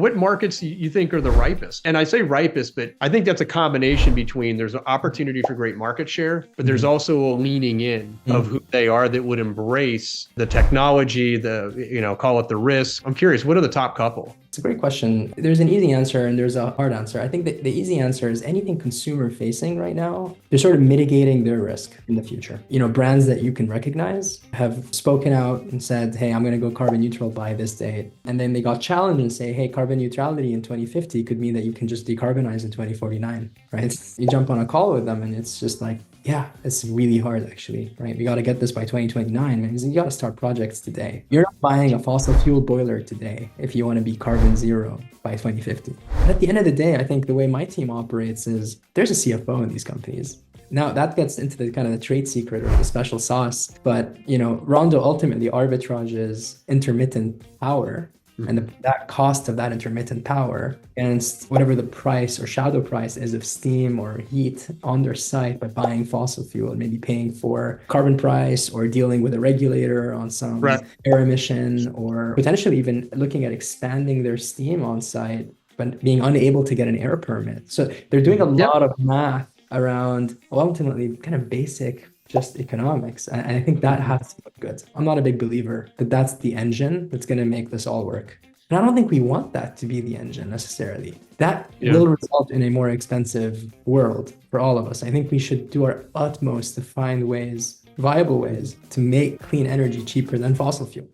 what markets you think are the ripest? And I say ripest, but I think that's a combination between there's an opportunity for great market share, but there's also a leaning in of who they are that would embrace the technology, call it the risk. I'm curious, what are the top couple? It's a great question. There's an easy answer and there's a hard answer. I think that the easy answer is anything consumer facing right now, they're sort of mitigating their risk in the future. Brands that you can recognize have spoken out and said, hey, I'm going to go carbon neutral by this date. And then they got challenged and say, hey, carbon neutrality in 2050 could mean that you can just decarbonize in 2049, right? You jump on a call with them and it's just like, yeah, it's really hard actually, right? We got to get this by 2029, man. You got to start projects today. You're not buying a fossil fuel boiler today if you want to be carbon zero by 2050. But at the end of the day, I think the way my team operates is there's a CFO in these companies. Now that gets into the kind of the trade secret or the special sauce, but Rondo ultimately arbitrages intermittent power and that cost of that intermittent power against whatever the price or shadow price is of steam or heat on their site by buying fossil fuel and maybe paying for carbon price or dealing with a regulator on some air emission or potentially even looking at expanding their steam on site, but being unable to get an air permit. So they're doing a lot of math around ultimately kind of basic just economics. And I think that has to look good. I'm not a big believer that that's the engine that's going to make this all work. And I don't think we want that to be the engine necessarily. That will result in a more expensive world for all of us. I think we should do our utmost to find ways, viable ways, to make clean energy cheaper than fossil fuel.